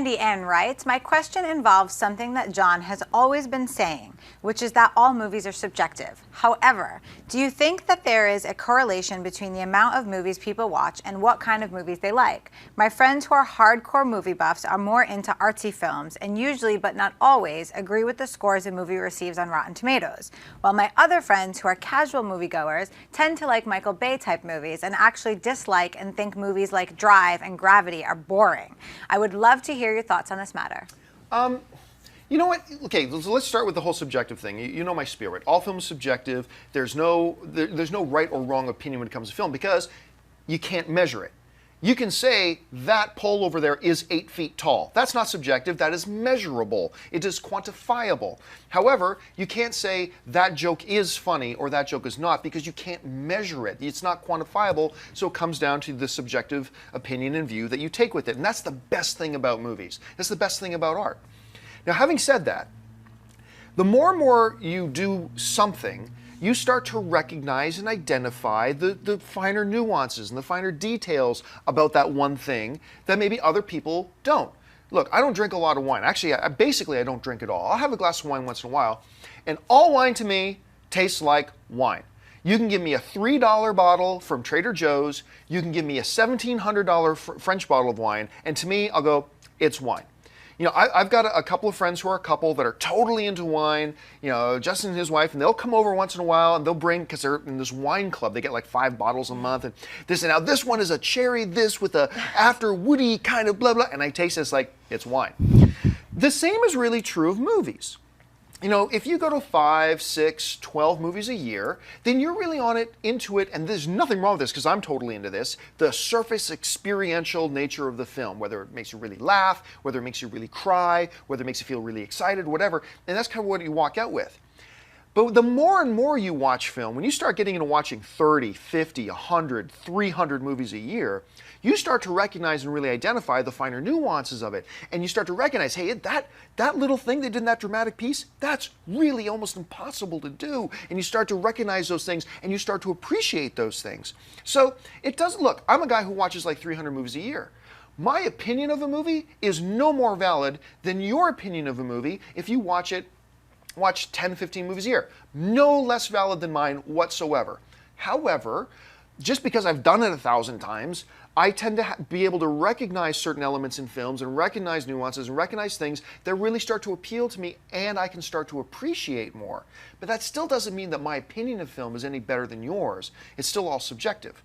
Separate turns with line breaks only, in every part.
Andy N writes, my question involves something that John has always been saying, which is that all movies are subjective. However, do you think that there is a correlation between the amount of movies people watch and what kind of movies they like? My friends who are hardcore movie buffs are more into artsy films and usually, but not always, agree with the scores a movie receives on Rotten Tomatoes, while my other friends who are casual moviegoers tend to like Michael Bay type movies and actually dislike and think movies like Drive and Gravity are boring. I would love to hear your thoughts on this matter.
You know what? Okay, so let's start with the whole subjective thing. You know my spirit. All film is subjective. There's no right or wrong opinion when it comes to film because you can't measure it. You can say that pole over there is 8 feet tall. That's not subjective. That is measurable. It is quantifiable. However, you can't say that joke is funny or that joke is not because you can't measure it. It's not quantifiable, so it comes down to the subjective opinion and view that you take with it. And that's the best thing about movies. That's the best thing about art. Now, having said that, the more and more you do something, you start to recognize and identify the finer nuances and the finer details about that one thing that maybe other people don't. Look, I don't drink a lot of wine. Actually, basically, I don't drink at all. I'll have a glass of wine once in a while, and all wine to me tastes like wine. You can give me a $3 bottle from Trader Joe's, you can give me a $1,700 French bottle of wine, and to me, I'll go, it's wine. You know, I've got a couple of friends who are a couple that are totally into wine, you know, Justin and his wife, and they'll come over once in a while and they'll bring, because they're in this wine club, they get like 5 bottles a month, and this, and now this one is a cherry, this with a after woody kind of blah, blah, and I taste this like it's wine. The same is really true of movies. You know, if you go to 5, 6, 12 movies a year, then you're really into it, and there's nothing wrong with this because I'm totally into this, the surface experiential nature of the film, whether it makes you really laugh, whether it makes you really cry, whether it makes you feel really excited, whatever, and that's kind of what you walk out with. But the more and more you watch film, when you start getting into watching 30, 50, 100, 300 movies a year, you start to recognize and really identify the finer nuances of it. And you start to recognize, hey, that little thing they did in that dramatic piece, that's really almost impossible to do. And you start to recognize those things and you start to appreciate those things. So it doesn't, look, I'm a guy who watches like 300 movies a year. My opinion of a movie is no more valid than your opinion of a movie if you watch 10, 15 movies a year. No less valid than mine whatsoever. However, just because I've done it 1,000 times, I tend to be able to recognize certain elements in films and recognize nuances and recognize things that really start to appeal to me and I can start to appreciate more. But that still doesn't mean that my opinion of film is any better than yours. It's still all subjective.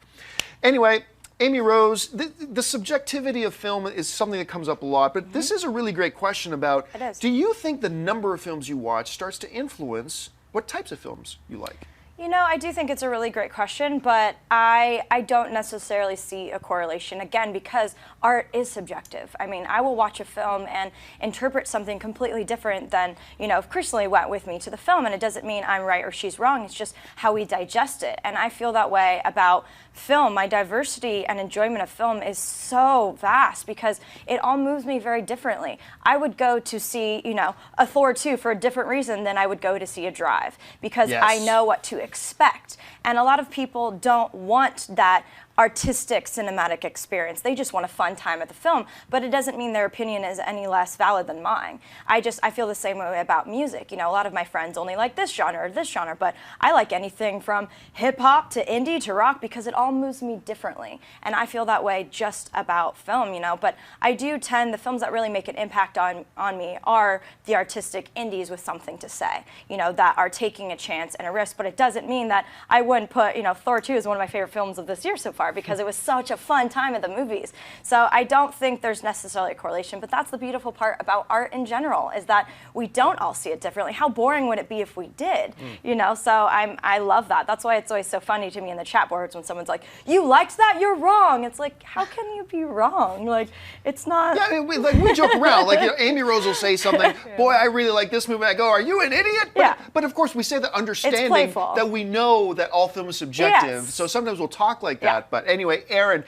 Anyway, Amy Rose, the subjectivity of film is something that comes up a lot, but this is a really great question about, do you think the number of films you watch starts to influence what types of films you like?
You know, I do think it's a really great question, but I don't necessarily see a correlation, again, because art is subjective. I mean, I will watch a film and interpret something completely different than, you know, if Chrisley went with me to the film, and it doesn't mean I'm right or she's wrong, it's just how we digest it. And I feel that way about film. My diversity and enjoyment of film is so vast because it all moves me very differently. I would go to see, you know, a Thor 2 for a different reason than I would go to see a Drive because I know what to expect. And a lot of people don't want that artistic cinematic experience. They just want a fun time at the film, but it doesn't mean their opinion is any less valid than mine. I feel the same way about music. You know, a lot of my friends only like this genre or this genre, but I like anything from hip hop to indie to rock because it all moves me differently. And I feel that way just about film, you know, but I do tend, the films that really make an impact on me are the artistic indies with something to say, you know, that are taking a chance and a risk, but it doesn't mean that I wouldn't put, you know, Thor 2 is one of my favorite films of this year so far because it was such a fun time at the movies. So I don't think there's necessarily a correlation, but that's the beautiful part about art in general, is that we don't all see it differently. How boring would it be if we did? You know, so I love that. That's why it's always so funny to me in the chat boards when someone's like, you liked that? You're wrong. It's like, how can you be wrong? Like, it's not. Yeah,
we joke around. Like, you know, Amy Rose will say something, boy, I really like this movie. I go, are you an idiot? But of course, we say that understanding Now we know that all film is subjective,
Yes.
so sometimes we'll talk like that.
Yeah.
But anyway, Aaron,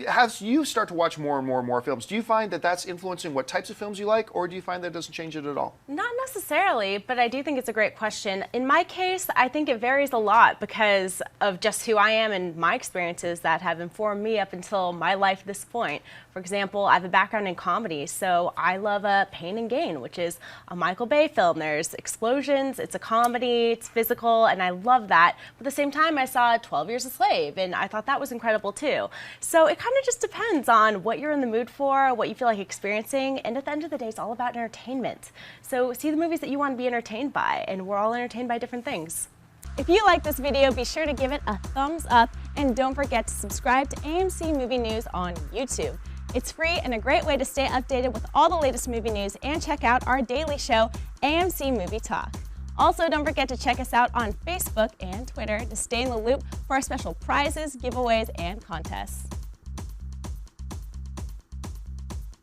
as you start to watch more and more films, do you find that that's influencing what types of films you like, or do you find that it doesn't change it at all?
Not necessarily, but I do think it's a great question. In my case, I think it varies a lot because of just who I am and my experiences that have informed me up until my life at this point. For example, I have a background in comedy, so I love Pain and Gain, which is a Michael Bay film. There's explosions, it's a comedy, it's physical, and I love that. But at the same time, I saw 12 Years a Slave, and I thought that was incredible too. So it kind of just depends on what you're in the mood for, what you feel like experiencing, and at the end of the day, it's all about entertainment. So see the movies that you want to be entertained by, and we're all entertained by different things.
If you like this video, be sure to give it a thumbs up, and don't forget to subscribe to AMC Movie News on YouTube. It's free and a great way to stay updated with all the latest movie news and check out our daily show, AMC Movie Talk. Also, don't forget to check us out on Facebook and Twitter to stay in the loop for our special prizes, giveaways, and contests.